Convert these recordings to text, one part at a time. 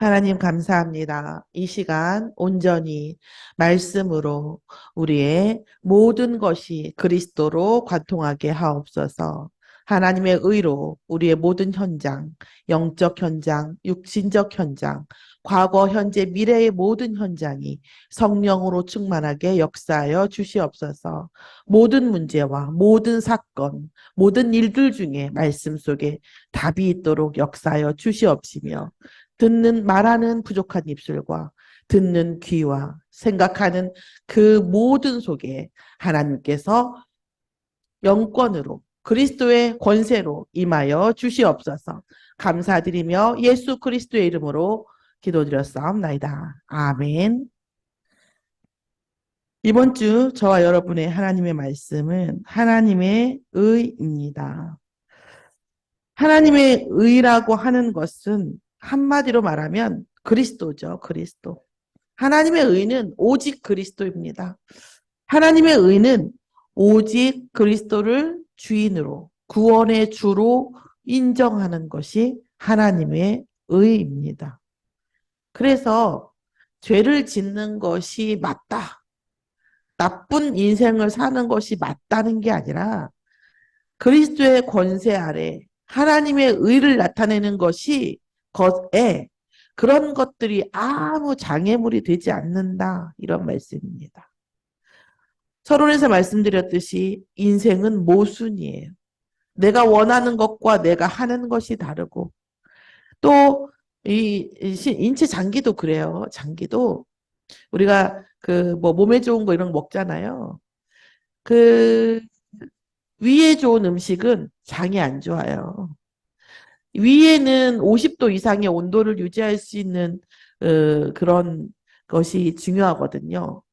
하나님 감사합니다. 이 시간 온전히 말씀으로 우리의 모든 것이 그리스도로 관통하게 하옵소서. 하나님의 의로 우리의 모든 현장, 영적 현장, 육신적 현장, 과거, 현재, 미래의 모든 현장이 성령으로 충만하게 역사하여 주시옵소서. 모든 문제와 모든 사건, 모든 일들 중에 말씀 속에 답이 있도록 역사하여 주시옵시며 말하는 부족한 입술과 듣는 귀와 생각하는 그 모든 속에 하나님께서 영권으로 그리스도의 권세로 임하여 주시옵소서. 감사드리며 예수 그리스도의 이름으로 기도드렸사옵나이다. 아멘. 이번 주 저와 여러분의 하나님의 말씀은 하나님의 의입니다. 하나님의 의라고 하는 것은 한마디로 말하면 그리스도죠, 그리스도. 하나님의 의는 오직 그리스도입니다. 하나님의 의는 오직 그리스도를 주인으로, 구원의 주로 인정하는 것이 하나님의 의입니다. 그래서 죄를 짓는 것이 맞다. 나쁜 인생을 사는 것이 맞다는 게 아니라 그리스도의 권세 아래 하나님의 의를 나타내는 것이 것에 그런 것들이 아무 장애물이 되지 않는다. 이런 말씀입니다. 서론에서 말씀드렸듯이 인생은 모순이에요. 내가 원하는 것과 내가 하는 것이 다르고 또 이 인체 장기도 그래요. 장기도 우리가 그 뭐 몸에 좋은 거 이런 거 먹잖아요. 그 위에 좋은 음식은 장이 안 좋아요. 위에는 50도 이상의 온도를 유지할 수 있는 그런 것이 중요하거든요.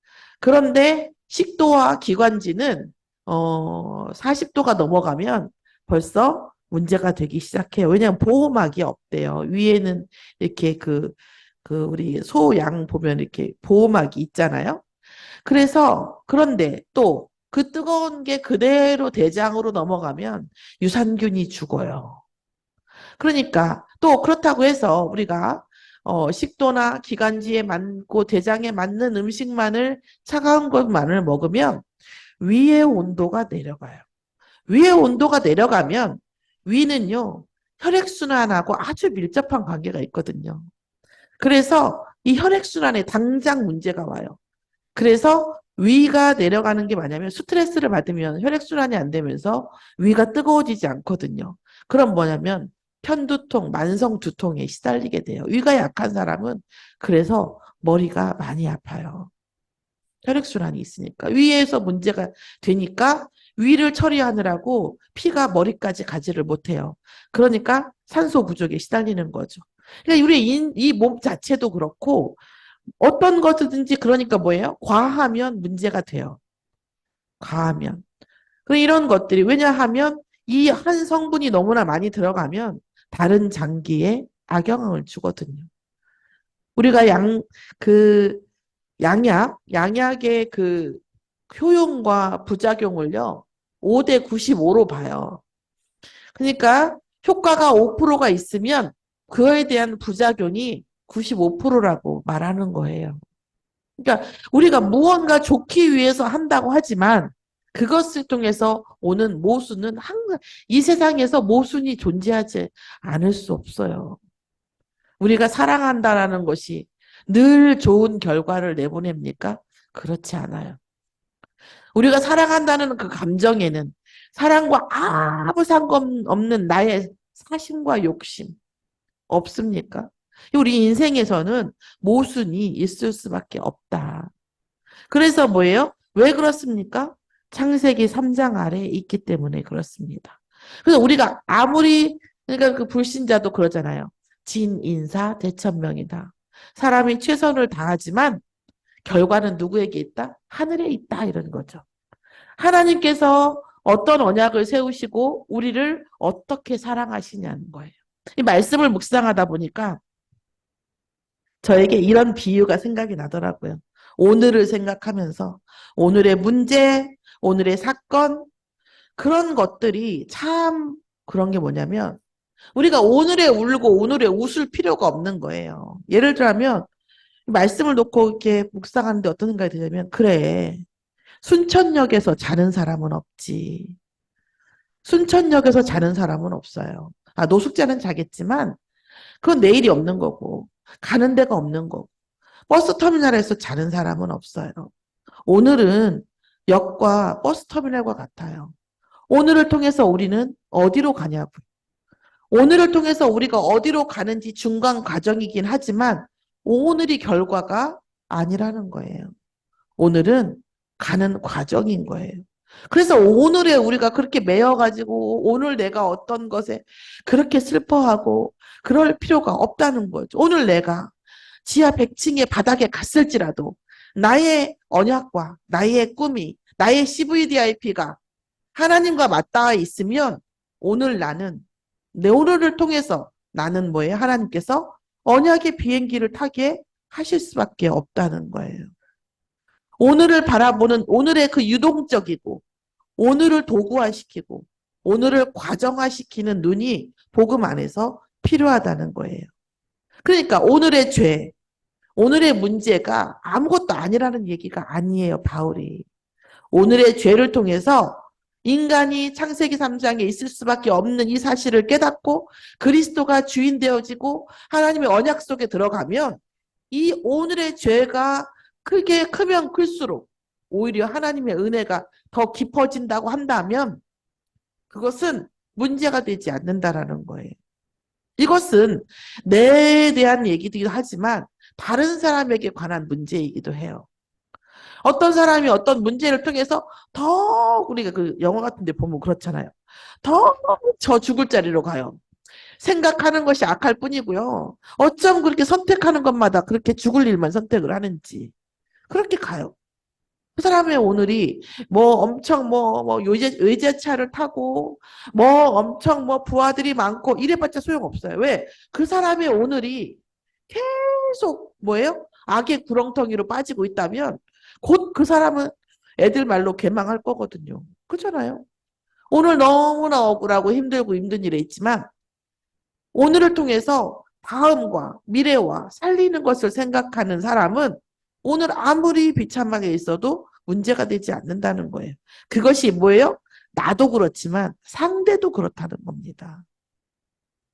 그런데 식도와 기관지는 40도가 넘어가면 벌써 문제가 되기 시작해요. 왜냐하면 보호막이 없대요. 위에는 이렇게 우리 소, 양 보면 이렇게 보호막이 있잖아요. 그래서 그런데 또 그 뜨거운 게 그대로 대장으로 넘어가면 유산균이 죽어요. 그러니까 또 그렇다고 해서 우리가 식도나 기관지에 맞고 대장에 맞는 음식만을 차가운 것만을 먹으면 위의 온도가 내려가요. 위의 온도가 내려가면 위는요 혈액순환하고 아주 밀접한 관계가 있거든요. 그래서 이 혈액순환에 당장 문제가 와요. 그래서 위가 내려가는 게 뭐냐면 스트레스를 받으면 혈액순환이 안 되면서 위가 뜨거워지지 않거든요. 그럼 뭐냐면 편두통, 만성 두통에 시달리게 돼요. 위가 약한 사람은 그래서 머리가 많이 아파요. 혈액순환이 있으니까. 위에서 문제가 되니까 위를 처리하느라고 피가 머리까지 가지를 못해요. 그러니까 산소 부족에 시달리는 거죠. 그러니까 우리 이 몸 자체도 그렇고 어떤 것이든지 그러니까 뭐예요? 과하면 문제가 돼요. 과하면. 이런 것들이 왜냐하면 이 한 성분이 너무나 많이 들어가면 다른 장기에 악영향을 주거든요. 우리가 그 양약의 그 효용과 부작용을요. 5대 95로 봐요. 그러니까 효과가 5%가 있으면 그거에 대한 부작용이 95%라고 말하는 거예요. 그러니까 우리가 무언가 좋기 위해서 한다고 하지만 그것을 통해서 오는 모순은 항상 이 세상에서 모순이 존재하지 않을 수 없어요. 우리가 사랑한다라는 것이 늘 좋은 결과를 내보냅니까? 그렇지 않아요. 우리가 사랑한다는 그 감정에는 사랑과 아무 상관없는 나의 사심과 욕심 없습니까? 우리 인생에서는 모순이 있을 수밖에 없다. 그래서 뭐예요? 왜 그렇습니까? 창세기 3장 아래에 있기 때문에 그렇습니다. 그래서 우리가 아무리 그러니까 그 불신자도 그러잖아요. 진인사 대천명이다. 사람이 최선을 다하지만 결과는 누구에게 있다? 하늘에 있다 이런 거죠. 하나님께서 어떤 언약을 세우시고 우리를 어떻게 사랑하시냐는 거예요. 이 말씀을 묵상하다 보니까 저에게 이런 비유가 생각이 나더라고요. 오늘을 생각하면서 오늘의 문제, 오늘의 사건 그런 것들이 참 그런 게 뭐냐면 우리가 오늘에 울고 오늘에 웃을 필요가 없는 거예요. 예를 들면 말씀을 놓고 이렇게 묵상하는데 어떤 생각이 드냐면 그래. 순천역에서 자는 사람은 없지. 순천역에서 자는 사람은 없어요. 아, 노숙자는 자겠지만 그건 내일이 없는 거고 가는 데가 없는 거고 버스터미널에서 자는 사람은 없어요. 오늘은 역과 버스터미널과 같아요. 오늘을 통해서 우리는 어디로 가냐고. 오늘을 통해서 우리가 어디로 가는지 중간 과정이긴 하지만 오늘이 결과가 아니라는 거예요. 오늘은 가는 과정인 거예요. 그래서 오늘에 우리가 그렇게 매여가지고 오늘 내가 어떤 것에 그렇게 슬퍼하고 그럴 필요가 없다는 거죠. 오늘 내가 지하 100층의 바닥에 갔을지라도 나의 언약과 나의 꿈이 나의 CVDIP가 하나님과 맞닿아 있으면 오늘 나는 내 오늘을 통해서 나는 뭐예요? 하나님께서 언약의 비행기를 타게 하실 수밖에 없다는 거예요. 오늘을 바라보는 오늘의 그 유동적이고 오늘을 도구화시키고 오늘을 과정화시키는 눈이 복음 안에서 필요하다는 거예요. 그러니까 오늘의 죄, 오늘의 문제가 아무것도 아니라는 얘기가 아니에요, 바울이. 오늘의 죄를 통해서 인간이 창세기 3장에 있을 수밖에 없는 이 사실을 깨닫고 그리스도가 주인 되어지고 하나님의 언약 속에 들어가면 이 오늘의 죄가 크게 크면 클수록 오히려 하나님의 은혜가 더 깊어진다고 한다면 그것은 문제가 되지 않는다라는 거예요. 이것은 내에 대한 얘기이기도 하지만 다른 사람에게 관한 문제이기도 해요. 어떤 사람이 어떤 문제를 통해서 더 우리가 그 영화 같은 데 보면 그렇잖아요. 더 저 죽을 자리로 가요. 생각하는 것이 악할 뿐이고요. 어쩜 그렇게 선택하는 것마다 그렇게 죽을 일만 선택을 하는지. 그렇게 가요. 그 사람의 오늘이 뭐 엄청 외제차를 타고 뭐 엄청 뭐 부하들이 많고 이래봤자 소용없어요. 왜? 그 사람의 오늘이 계속 뭐예요? 악의 구렁텅이로 빠지고 있다면 곧 그 사람은 애들 말로 개망할 거거든요. 그렇잖아요. 오늘 너무나 억울하고 힘들고 힘든 일에 있지만 오늘을 통해서 다음과 미래와 살리는 것을 생각하는 사람은 오늘 아무리 비참하게 있어도 문제가 되지 않는다는 거예요. 그것이 뭐예요? 나도 그렇지만 상대도 그렇다는 겁니다.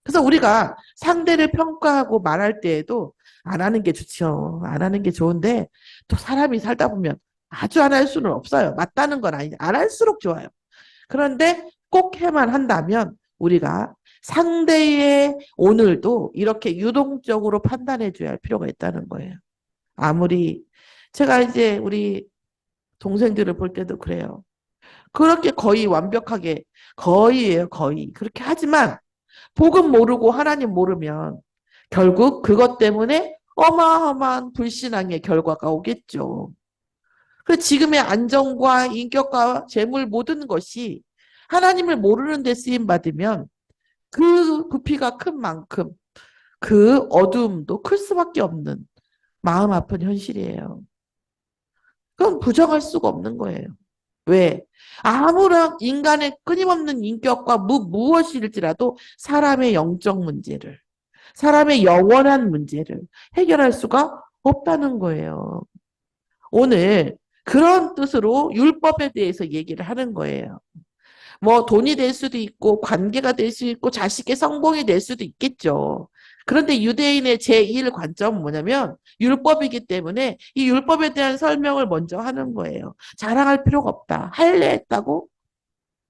그래서 우리가 상대를 평가하고 말할 때에도 안 하는 게 좋죠. 안 하는 게 좋은데 또 사람이 살다 보면 아주 안 할 수는 없어요. 맞다는 건 아니죠. 안 할수록 좋아요. 그런데 꼭 해만 한다면 우리가 상대의 오늘도 이렇게 유동적으로 판단해 줘야 할 필요가 있다는 거예요. 아무리 제가 이제 우리 동생들을 볼 때도 그래요. 그렇게 거의 완벽하게 거의예요, 거의. 그렇게 하지만 복음 모르고 하나님 모르면 결국 그것 때문에 어마어마한 불신앙의 결과가 오겠죠. 그 지금의 안정과 인격과 재물 모든 것이 하나님을 모르는 데 쓰임 받으면 그 부피가 큰 만큼 그 어두움도 클 수밖에 없는 마음 아픈 현실이에요. 그건 부정할 수가 없는 거예요. 왜? 아무런 인간의 끊임없는 인격과 무엇일지라도 사람의 영적 문제를, 사람의 영원한 문제를 해결할 수가 없다는 거예요. 오늘 그런 뜻으로 율법에 대해서 얘기를 하는 거예요. 뭐 돈이 될 수도 있고 관계가 될 수 있고 자식의 성공이 될 수도 있겠죠. 그런데 유대인의 제1 관점은 뭐냐면 율법이기 때문에 이 율법에 대한 설명을 먼저 하는 거예요. 자랑할 필요가 없다. 할례 했다고?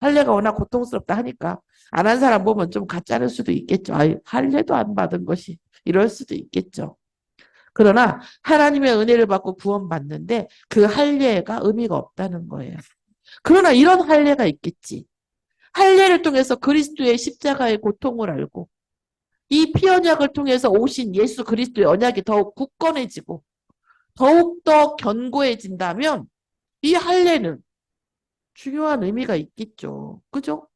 할례가 워낙 고통스럽다 하니까 안 한 사람 보면 좀 가짜일 수도 있겠죠. 아이, 할례도 안 받은 것이 이럴 수도 있겠죠. 그러나 하나님의 은혜를 받고 구원받는데 그 할례가 의미가 없다는 거예요. 그러나 이런 할례가 있겠지. 할례를 통해서 그리스도의 십자가의 고통을 알고 이 피언약을 통해서 오신 예수 그리스도의 언약이 더욱 굳건해지고 더욱더 견고해진다면 이 할례는 중요한 의미가 있겠죠. 그죠?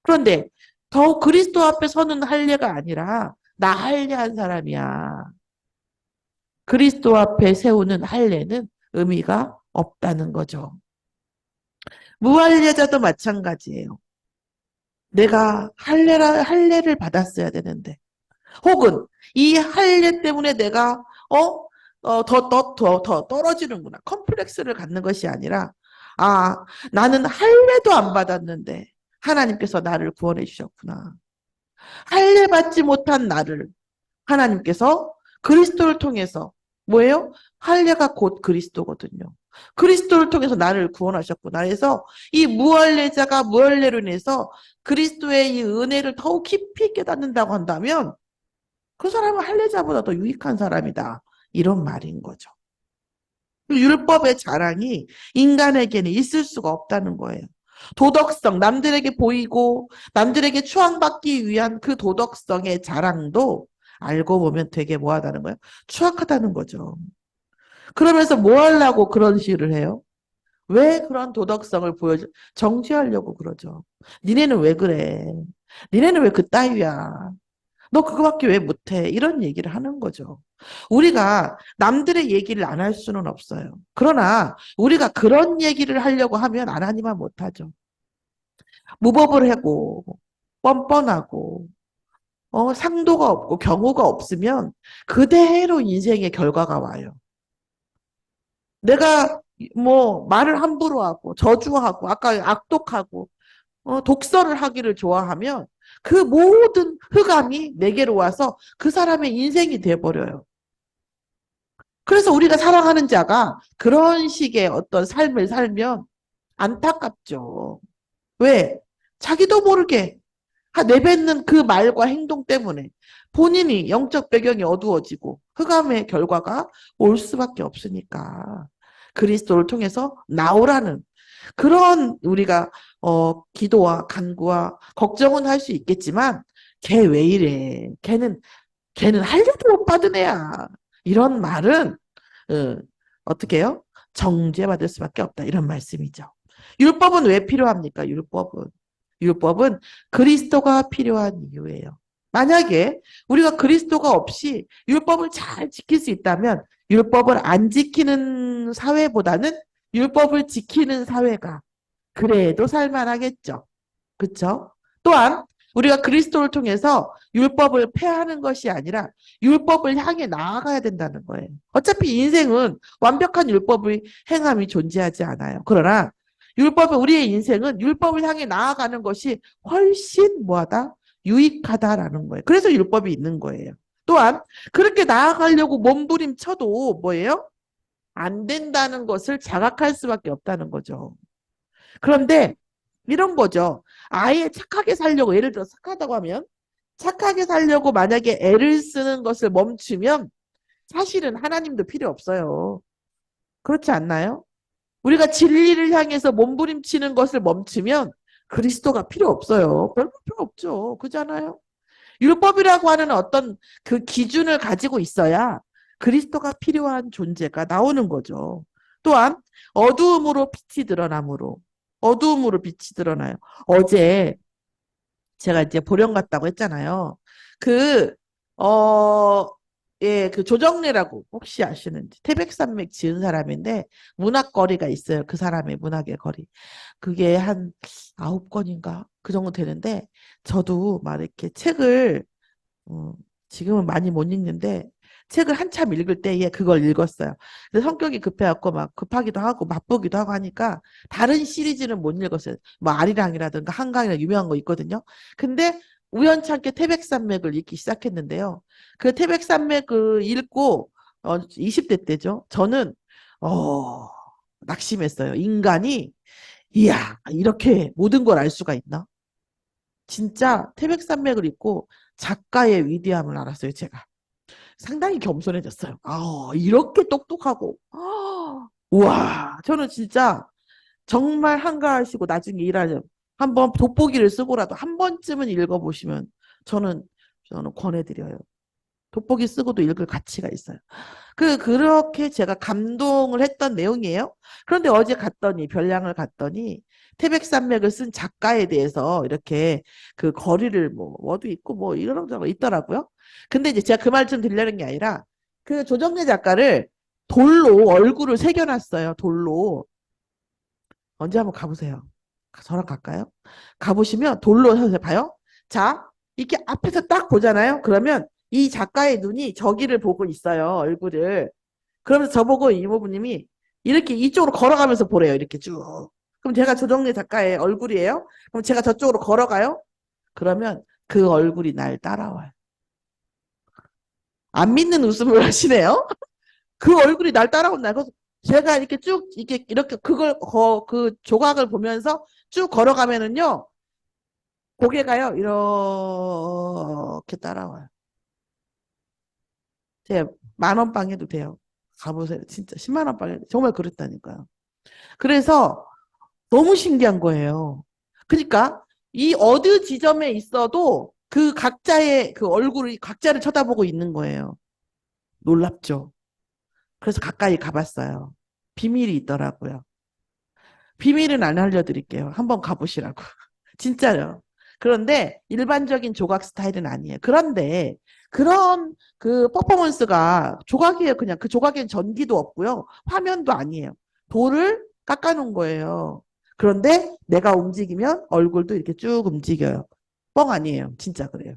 그런데 더욱 그리스도 앞에 서는 할례가 아니라 나 할례한 사람이야. 그리스도 앞에 세우는 할례는 의미가 없다는 거죠. 무할례자도 마찬가지예요. 내가 할례를 받았어야 되는데 혹은 이 할례 때문에 내가 더 떨어지는구나. 컴플렉스를 갖는 것이 아니라 아, 나는 할례도 안 받았는데 하나님께서 나를 구원해 주셨구나. 할례 받지 못한 나를 하나님께서 그리스도를 통해서 뭐예요? 할례가 곧 그리스도거든요. 그리스도를 통해서 나를 구원하셨구나. 그래서 이 무할례자가 무할례로 인해서 그리스도의 이 은혜를 더욱 깊이 깨닫는다고 한다면 그 사람은 할례자보다 더 유익한 사람이다. 이런 말인 거죠. 율법의 자랑이 인간에게는 있을 수가 없다는 거예요. 도덕성, 남들에게 보이고 남들에게 추앙받기 위한 그 도덕성의 자랑도 알고 보면 되게 뭐하다는 거예요? 추악하다는 거죠. 그러면서 뭐 하려고 그런 식을 해요? 왜 그런 도덕성을 보여줘? 정죄하려고 그러죠. 니네는 왜 그래? 니네는 왜 그따위야? 너 그거밖에 왜 못해? 이런 얘기를 하는 거죠. 우리가 남들의 얘기를 안 할 수는 없어요. 그러나 우리가 그런 얘기를 하려고 하면 안 하니만 못하죠. 무법을 하고 뻔뻔하고 상도가 없고 경우가 없으면 그대로 인생의 결과가 와요. 내가 뭐 말을 함부로 하고 저주하고 아까 악독하고 독설을 하기를 좋아하면 그 모든 흑암이 내게로 와서 그 사람의 인생이 돼버려요. 그래서 우리가 사랑하는 자가 그런 식의 어떤 삶을 살면 안타깝죠. 왜? 자기도 모르게 내뱉는 그 말과 행동 때문에 본인이 영적 배경이 어두워지고 흑암의 결과가 올 수밖에 없으니까 그리스도를 통해서 나오라는 그런 우리가 기도와 간구와 걱정은 할 수 있겠지만 걔 왜 이래? 걔는 할려도 못 받은 애야. 이런 말은 어떻게 해요? 정죄받을 수밖에 없다. 이런 말씀이죠. 율법은 왜 필요합니까? 율법은 그리스도가 필요한 이유예요. 만약에 우리가 그리스도가 없이 율법을 잘 지킬 수 있다면 율법을 안 지키는 사회보다는 율법을 지키는 사회가 그래도 살만하겠죠. 그렇죠? 또한 우리가 그리스도를 통해서 율법을 폐하는 것이 아니라 율법을 향해 나아가야 된다는 거예요. 어차피 인생은 완벽한 율법의 행함이 존재하지 않아요. 그러나 우리의 인생은 율법을 향해 나아가는 것이 훨씬 뭐하다? 유익하다라는 거예요. 그래서 율법이 있는 거예요. 또한 그렇게 나아가려고 몸부림쳐도 뭐예요? 안 된다는 것을 자각할 수밖에 없다는 거죠. 그런데 이런 거죠. 아예 착하게 살려고 예를 들어 착하다고 하면 착하게 살려고 만약에 애를 쓰는 것을 멈추면 사실은 하나님도 필요 없어요. 그렇지 않나요? 우리가 진리를 향해서 몸부림치는 것을 멈추면 그리스도가 필요 없어요. 별로 필요 없죠. 그잖아요. 율법이라고 하는 어떤 그 기준을 가지고 있어야 그리스도가 필요한 존재가 나오는 거죠. 또한 어두움으로 빛이 드러나요. 어제 제가 이제 보령 갔다고 했잖아요. 그, 어, 예, 그 조정래라고 혹시 아시는지 태백산맥 지은 사람인데 문학거리가 있어요. 그 사람의 문학의 거리. 그게 한 9권인가? 그 정도 되는데 저도 막 이렇게 책을 어, 지금은 많이 못 읽는데 책을 한참 읽을 때에 그걸 읽었어요. 근데 성격이 급해갖고 막 급하기도 하고 바쁘기도 하고 하니까 다른 시리즈는 못 읽었어요. 뭐 아리랑이라든가 한강이나 유명한 거 있거든요. 근데 우연찮게 태백산맥을 읽기 시작했는데요. 그 태백산맥을 읽고 20대 때죠. 저는 어, 낙심했어요. 인간이 이야 이렇게 모든 걸 알 수가 있나? 진짜 태백산맥을 읽고 작가의 위대함을 알았어요, 제가. 상당히 겸손해졌어요. 이렇게 똑똑하고. 우와, 저는 진짜 정말 한가하시고 나중에 일하면 한번 돋보기를 쓰고라도 한 번쯤은 읽어보시면 저는, 저는 권해드려요. 돋보기 쓰고도 읽을 가치가 있어요. 그렇게 제가 감동을 했던 내용이에요. 그런데 어제 별량을 갔더니, 태백산맥을 쓴 작가에 대해서 이렇게 그 거리를 뭐도 있고 이런 거 있더라고요. 근데 이제 제가 그 말 좀 드리려는 게 아니라, 그 조정래 작가를 돌로 얼굴을 새겨놨어요. 돌로. 언제 한번 가보세요. 저랑 갈까요? 가보시면 돌로 해서 봐요. 자, 이렇게 앞에서 딱 보잖아요. 그러면 이 작가의 눈이 저기를 보고 있어요, 얼굴을. 그러면서 저보고 이모부님이 이렇게 이쪽으로 걸어가면서 보래요, 이렇게 쭉. 그럼 제가 조정래 작가의 얼굴이에요? 그럼 제가 저쪽으로 걸어가요? 그러면 그 얼굴이 날 따라와요. 안 믿는 웃음을 하시네요? 그 얼굴이 날 따라온다. 그래서 제가 이렇게 쭉, 이렇게 그 조각을 보면서 쭉 걸어가면은요, 고개가요, 이렇게 따라와요. 제 10,000원 빵 해도 돼요. 가보세요. 진짜 10만 원 빵 해도 정말 그랬다니까요. 그래서 너무 신기한 거예요. 그러니까 이 어느 지점에 있어도 그 각자의 그 얼굴이 각자를 쳐다보고 있는 거예요. 놀랍죠. 그래서 가까이 가봤어요. 비밀이 있더라고요. 비밀은 안 알려드릴게요. 한번 가보시라고. 진짜요. 그런데 일반적인 조각 스타일은 아니에요. 그런데 그런 그 퍼포먼스가 조각이에요. 그냥 그 조각엔 전기도 없고요. 화면도 아니에요. 돌을 깎아놓은 거예요. 그런데 내가 움직이면 얼굴도 이렇게 쭉 움직여요. 뻥 아니에요. 진짜 그래요.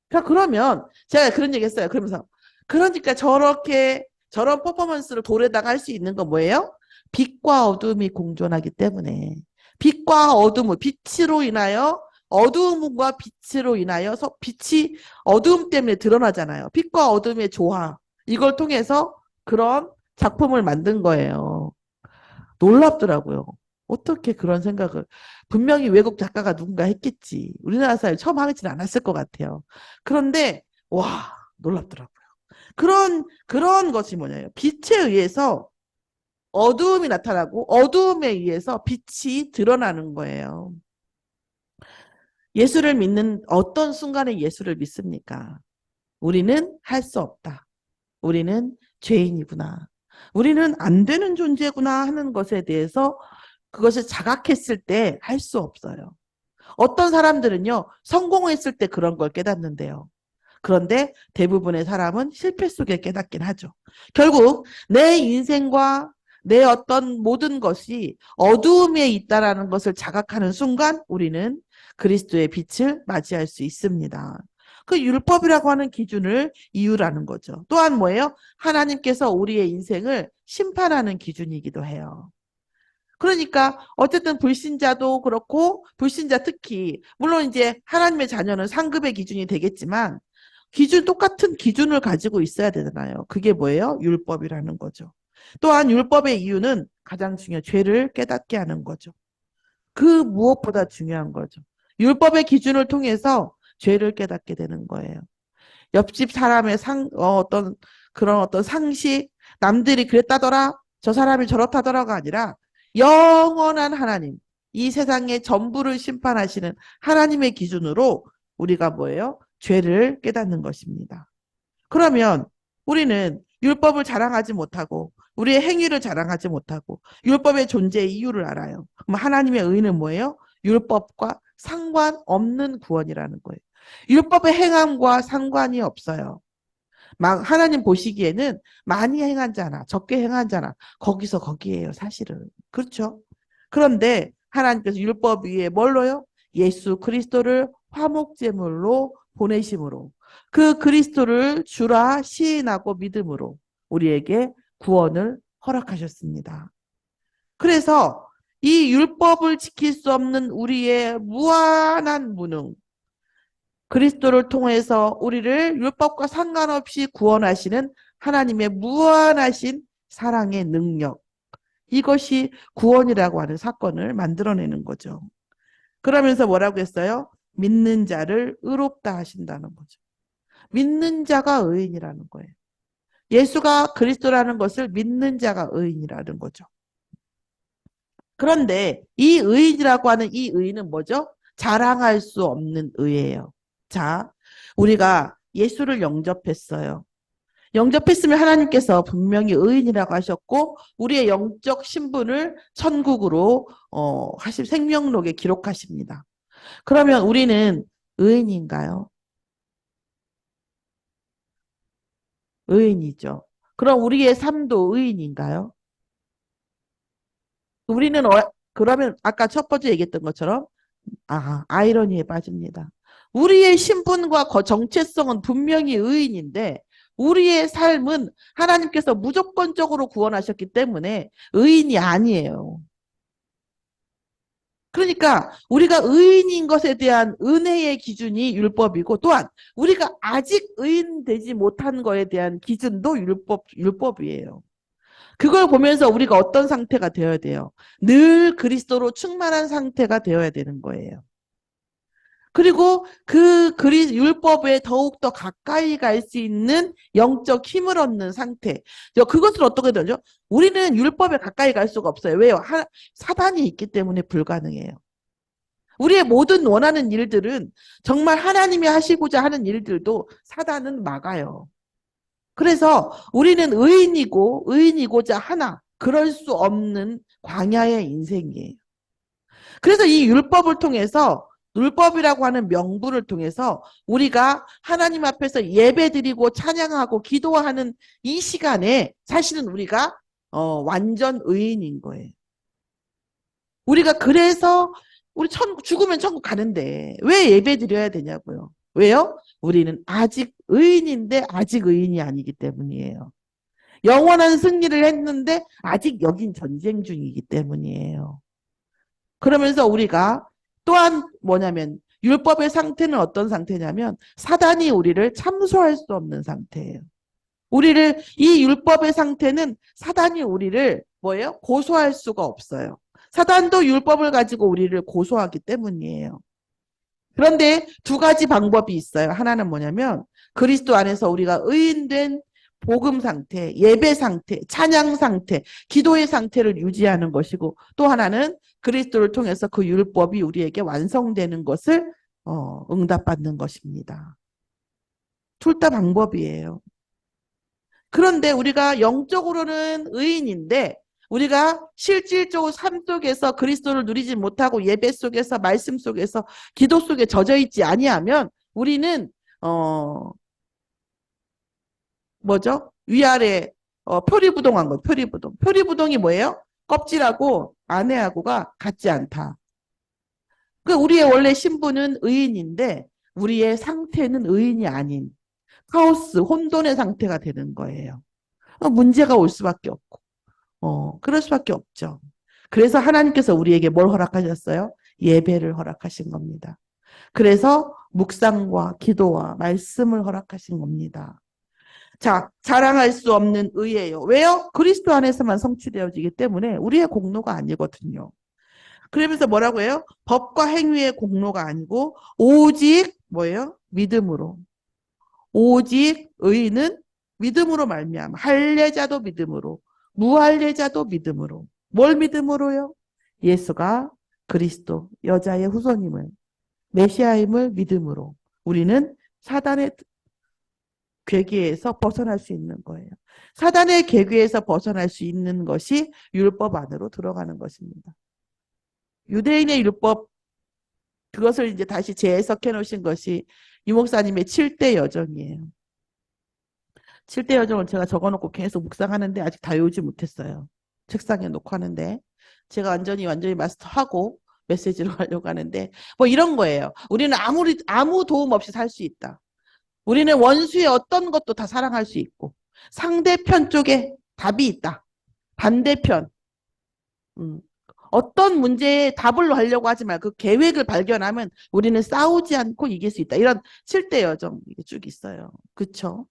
그러니까 그러면 제가 그런 얘기 했어요. 그러면서 그러니까 저렇게 저런 퍼포먼스를 돌에다가 할 수 있는 건 뭐예요? 빛과 어둠이 공존하기 때문에 빛과 어둠을 빛으로 인하여 어두움과 빛으로 인하여 빛이 어두움 때문에 드러나잖아요. 빛과 어둠의 조화 이걸 통해서 그런 작품을 만든 거예요. 놀랍더라고요. 어떻게 그런 생각을 분명히 외국 작가가 누군가 했겠지. 우리나라 사람이 처음 하지는 않았을 것 같아요. 그런데 와 놀랍더라고요. 그런 것이 뭐냐요. 빛에 의해서 어두움이 나타나고 어두움에 의해서 빛이 드러나는 거예요. 예수를 믿는 어떤 순간에 예수를 믿습니까? 우리는 할 수 없다. 우리는 죄인이구나. 우리는 안 되는 존재구나 하는 것에 대해서 그것을 자각했을 때 할 수 없어요. 어떤 사람들은요, 성공했을 때 그런 걸 깨닫는데요. 그런데 대부분의 사람은 실패 속에 깨닫긴 하죠. 결국 내 인생과 내 어떤 모든 것이 어두움에 있다라는 것을 자각하는 순간 우리는 그리스도의 빛을 맞이할 수 있습니다. 그 율법이라고 하는 기준을 이유라는 거죠. 또한 뭐예요? 하나님께서 우리의 인생을 심판하는 기준이기도 해요. 그러니까 어쨌든 불신자도 그렇고 불신자 특히 물론 이제 하나님의 자녀는 상급의 기준이 되겠지만 똑같은 기준을 가지고 있어야 되잖아요. 그게 뭐예요? 율법이라는 거죠. 또한 율법의 이유는 가장 중요한 죄를 깨닫게 하는 거죠. 그 무엇보다 중요한 거죠. 율법의 기준을 통해서 죄를 깨닫게 되는 거예요. 옆집 사람의 어떤 그런 어떤 상식, 남들이 그랬다더라, 저 사람이 저렇다더라가 아니라 영원한 하나님, 이 세상의 전부를 심판하시는 하나님의 기준으로 우리가 뭐예요? 죄를 깨닫는 것입니다. 그러면 우리는 율법을 자랑하지 못하고 우리의 행위를 자랑하지 못하고 율법의 존재의 이유를 알아요. 그럼 하나님의 의는 뭐예요? 율법과 상관없는 구원이라는 거예요. 율법의 행함과 상관이 없어요. 막 하나님 보시기에는 많이 행한 자나 적게 행한 자나 거기서 거기에요, 사실은. 그렇죠? 그런데 하나님께서 율법 위에 뭘로요? 예수 그리스도를 화목제물로 보내심으로 그 그리스도를 주라 시인하고 믿음으로 우리에게 구원을 허락하셨습니다. 그래서 이 율법을 지킬 수 없는 우리의 무한한 무능, 그리스도를 통해서 우리를 율법과 상관없이 구원하시는 하나님의 무한하신 사랑의 능력. 이것이 구원이라고 하는 사건을 만들어내는 거죠. 그러면서 뭐라고 했어요? 믿는 자를 의롭다 하신다는 거죠. 믿는 자가 의인이라는 거예요. 예수가 그리스도라는 것을 믿는 자가 의인이라는 거죠. 그런데 이 의인이라고 하는 이 의인은 뭐죠? 자랑할 수 없는 의예요. 자, 우리가 예수를 영접했어요. 영접했으면 하나님께서 분명히 의인이라고 하셨고 우리의 영적 신분을 천국으로 하실 생명록에 기록하십니다. 그러면 우리는 의인인가요? 의인이죠. 그럼 우리의 삶도 의인인가요? 우리는 그러면 아까 첫 번째 얘기했던 것처럼 아이러니에 빠집니다. 우리의 신분과 정체성은 분명히 의인인데 우리의 삶은 하나님께서 무조건적으로 구원하셨기 때문에 의인이 아니에요. 그러니까 우리가 의인인 것에 대한 은혜의 기준이 율법이고 또한 우리가 아직 의인 되지 못한 거에 대한 기준도 율법이에요. 그걸 보면서 우리가 어떤 상태가 되어야 돼요? 늘 그리스도로 충만한 상태가 되어야 되는 거예요. 그리고 율법에 더욱더 가까이 갈 수 있는 영적 힘을 얻는 상태. 그것을 어떻게 되죠? 우리는 율법에 가까이 갈 수가 없어요. 왜요? 사단이 있기 때문에 불가능해요. 우리의 모든 원하는 일들은 정말 하나님이 하시고자 하는 일들도 사단은 막아요. 그래서 우리는 의인이고자 하나 그럴 수 없는 광야의 인생이에요. 그래서 이 율법을 통해서 율법이라고 하는 명분을 통해서 우리가 하나님 앞에서 예배드리고 찬양하고 기도하는 이 시간에 사실은 우리가 완전 의인인 거예요. 우리가 그래서 우리 죽으면 천국 가는데 왜 예배드려야 되냐고요. 왜요? 우리는 아직 의인인데 아직 의인이 아니기 때문이에요. 영원한 승리를 했는데 아직 여긴 전쟁 중이기 때문이에요. 그러면서 우리가 또한 뭐냐면 율법의 상태는 어떤 상태냐면 사단이 우리를 참소할 수 없는 상태예요. 이 율법의 상태는 사단이 우리를 뭐예요? 고소할 수가 없어요. 사단도 율법을 가지고 우리를 고소하기 때문이에요. 그런데 두 가지 방법이 있어요. 하나는 뭐냐면 그리스도 안에서 우리가 의인된 복음 상태, 예배 상태, 찬양 상태, 기도의 상태를 유지하는 것이고 또 하나는 그리스도를 통해서 그 율법이 우리에게 완성되는 것을 응답받는 것입니다. 둘 다 방법이에요. 그런데 우리가 영적으로는 의인인데 우리가 실질적으로 삶 속에서 그리스도를 누리지 못하고 예배 속에서 말씀 속에서 기도 속에 젖어 있지 아니하면 우리는 뭐죠? 위아래 표리부동한 거. 표리부동. 표리부동이 뭐예요? 껍질하고 안에하고가 같지 않다. 그 우리의 원래 신분은 의인인데 우리의 상태는 의인이 아닌 카오스, 혼돈의 상태가 되는 거예요. 문제가 올 수밖에 없고. 그럴 수밖에 없죠. 그래서 하나님께서 우리에게 뭘 허락하셨어요? 예배를 허락하신 겁니다. 그래서 묵상과 기도와 말씀을 허락하신 겁니다. 자, 자랑할 수 없는 의예요. 왜요? 그리스도 안에서만 성취되어지기 때문에 우리의 공로가 아니거든요. 그러면서 뭐라고 해요? 법과 행위의 공로가 아니고 오직 뭐예요? 믿음으로. 오직 의인은 믿음으로 말미암아 할례자도 믿음으로 무할례자도 믿음으로 뭘 믿음으로요? 예수가 그리스도 여자의 후손임을 메시아임을 믿음으로 우리는 사단의 괴계에서 벗어날 수 있는 거예요. 사단의 괴계에서 벗어날 수 있는 것이 율법 안으로 들어가는 것입니다. 유대인의 율법 그것을 이제 다시 재해석해 놓으신 것이 유 목사님의 7대 여정이에요. 7대 여정을 제가 적어놓고 계속 묵상하는데 아직 다 외우지 못했어요. 책상에 놓고 하는데 제가 완전히 마스터하고 메시지로 하려고 하는데 뭐 이런 거예요. 우리는 아무 도움 없이 살 수 있다. 우리는 원수의 어떤 것도 다 사랑할 수 있고 상대편 쪽에 답이 있다. 반대편 어떤 문제에 답을 하려고 하지 말고 그 계획을 발견하면 우리는 싸우지 않고 이길 수 있다. 이런 7대 여정 쭉 있어요. 그렇죠?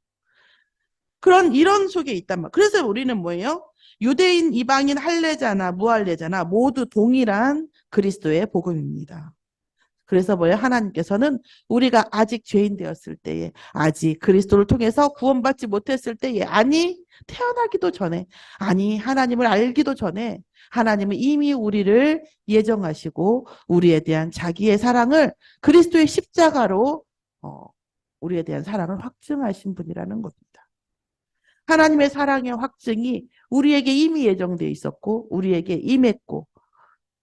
이런 속에 있단 말. 그래서 우리는 뭐예요? 유대인, 이방인, 할례자나 무할례자나 모두 동일한 그리스도의 복음입니다. 그래서 뭐예요? 하나님께서는 우리가 아직 죄인 되었을 때에, 아직 그리스도를 통해서 구원받지 못했을 때에, 아니 태어나기도 전에, 아니 하나님을 알기도 전에 하나님은 이미 우리를 예정하시고 우리에 대한 자기의 사랑을 그리스도의 십자가로 우리에 대한 사랑을 확증하신 분이라는 겁니다. 하나님의 사랑의 확증이 우리에게 이미 예정되어 있었고 우리에게 임했고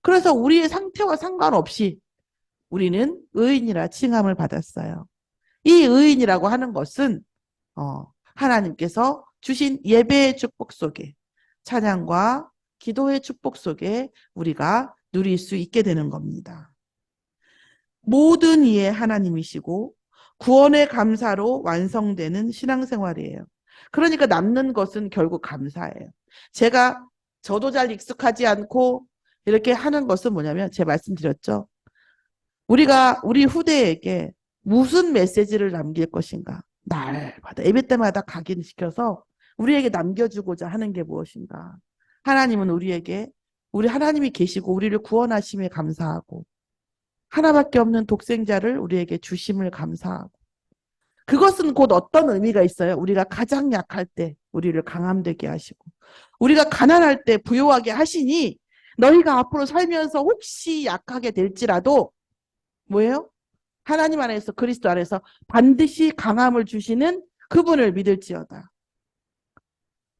그래서 우리의 상태와 상관없이 우리는 의인이라 칭함을 받았어요. 이 의인이라고 하는 것은 하나님께서 주신 예배의 축복 속에 찬양과 기도의 축복 속에 우리가 누릴 수 있게 되는 겁니다. 모든 이의 하나님이시고 구원의 감사로 완성되는 신앙생활이에요. 그러니까 남는 것은 결국 감사예요. 저도 잘 익숙하지 않고 이렇게 하는 것은 뭐냐면 제가 말씀드렸죠. 우리 후대에게 무슨 메시지를 남길 것인가? 날마다 예배 때마다 각인시켜서 우리에게 남겨주고자 하는 게 무엇인가? 하나님은 우리 하나님이 계시고 우리를 구원하심에 감사하고 하나밖에 없는 독생자를 우리에게 주심을 감사하고 그것은 곧 어떤 의미가 있어요? 우리가 가장 약할 때 우리를 강함되게 하시고 우리가 가난할 때 부요하게 하시니 너희가 앞으로 살면서 혹시 약하게 될지라도 뭐예요? 하나님 안에서 그리스도 안에서 반드시 강함을 주시는 그분을 믿을지어다.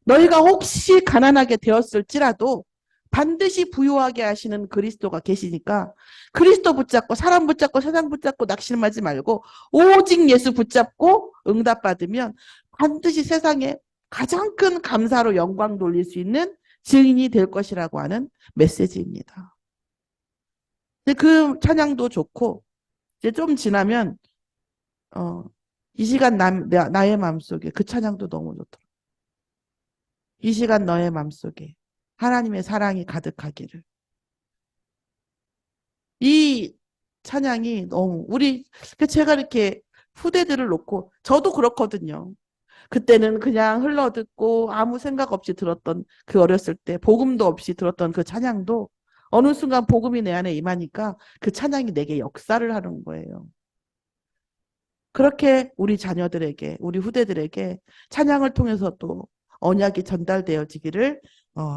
너희가 혹시 가난하게 되었을지라도 반드시 부유하게 하시는 그리스도가 계시니까 그리스도 붙잡고 사람 붙잡고 세상 붙잡고 낙심하지 말고 오직 예수 붙잡고 응답받으면 반드시 세상에 가장 큰 감사로 영광 돌릴 수 있는 증인이 될 것이라고 하는 메시지입니다. 그 찬양도 좋고 이제 좀 지나면 이 시간 나의 마음속에 그 찬양도 너무 좋더라고요. 이 시간 너의 마음속에 하나님의 사랑이 가득하기를. 이 찬양이 너무 제가 이렇게 후대들을 놓고 저도 그렇거든요. 그때는 그냥 흘러듣고 아무 생각 없이 들었던 그 어렸을 때 복음도 없이 들었던 그 찬양도 어느 순간 복음이 내 안에 임하니까 그 찬양이 내게 역사를 하는 거예요. 그렇게 우리 자녀들에게 우리 후대들에게 찬양을 통해서 또 언약이 전달되어지기를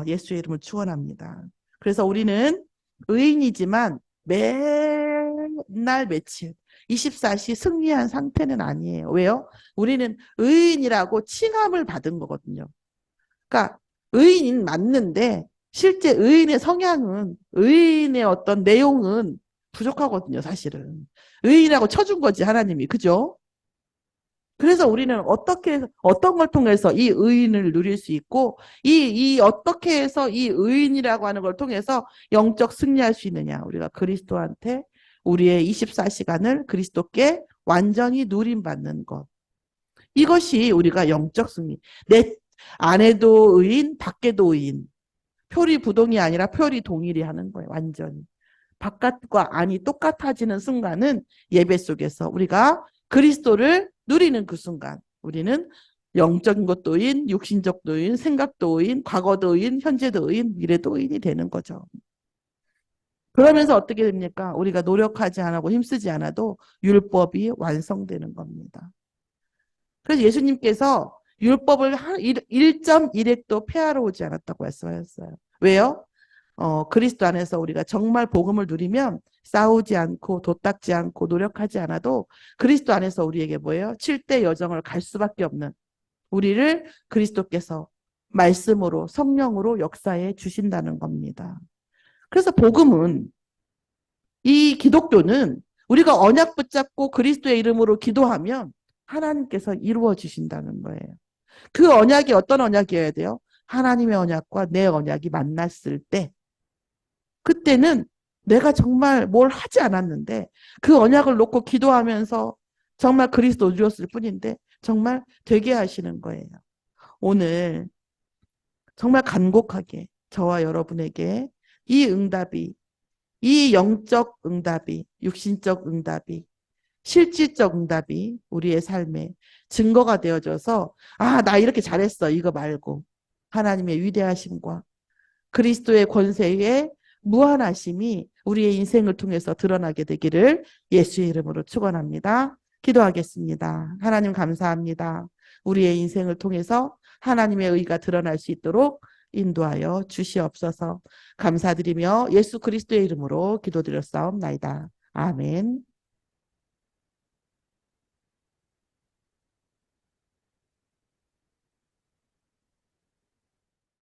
예수의 이름을 축원합니다. 그래서 우리는 의인이지만 맨날 며칠 24시 승리한 상태는 아니에요. 왜요? 우리는 의인이라고 칭함을 받은 거거든요. 그러니까 의인은 맞는데 실제 의인의 성향은 의인의 어떤 내용은 부족하거든요, 사실은. 의인이라고 쳐준 거지, 하나님이. 그죠? 그래서 우리는 어떤 걸 통해서 이 의인을 누릴 수 있고, 어떻게 해서 이 의인이라고 하는 걸 통해서 영적 승리할 수 있느냐. 우리가 그리스도한테 우리의 24시간을 그리스도께 완전히 누림받는 것. 이것이 우리가 영적 승리. 내 안에도 의인, 밖에도 의인. 표리 부동이 아니라 표리 동일이 하는 거예요. 완전히. 바깥과 안이 똑같아지는 순간은 예배 속에서 우리가 그리스도를 누리는 그 순간 우리는 영적인 것도 의인, 육신적도 의인, 생각도 의인, 과거도 의인, 현재도 의인, 미래도 의인이 되는 거죠. 그러면서 어떻게 됩니까? 우리가 노력하지 않고 힘쓰지 않아도 율법이 완성되는 겁니다. 그래서 예수님께서 율법을 1.1획도 폐하러 오지 않았다고 말씀하셨어요. 왜요? 그리스도 안에서 우리가 정말 복음을 누리면 싸우지 않고 도닦지 않고 노력하지 않아도 그리스도 안에서 우리에게 뭐예요? 7대 여정을 갈 수밖에 없는 우리를 그리스도께서 말씀으로 성령으로 역사해 주신다는 겁니다. 그래서 복음은 이 기독교는 우리가 언약 붙잡고 그리스도의 이름으로 기도하면 하나님께서 이루어 주신다는 거예요. 그 언약이 어떤 언약이어야 돼요? 하나님의 언약과 내 언약이 만났을 때 그때는 내가 정말 뭘 하지 않았는데 그 언약을 놓고 기도하면서 정말 그리스도 누렸을 뿐인데 정말 되게 하시는 거예요. 오늘 정말 간곡하게 저와 여러분에게 이 영적 응답이, 육신적 응답이, 실질적 응답이 우리의 삶에 증거가 되어져서 나 이렇게 잘했어 이거 말고 하나님의 위대하심과 그리스도의 권세의 무한하심이 우리의 인생을 통해서 드러나게 되기를 예수의 이름으로 축원합니다. 기도하겠습니다. 하나님 감사합니다. 우리의 인생을 통해서 하나님의 의가 드러날 수 있도록 인도하여 주시옵소서. 감사드리며 예수 그리스도의 이름으로 기도드렸사옵나이다. 아멘.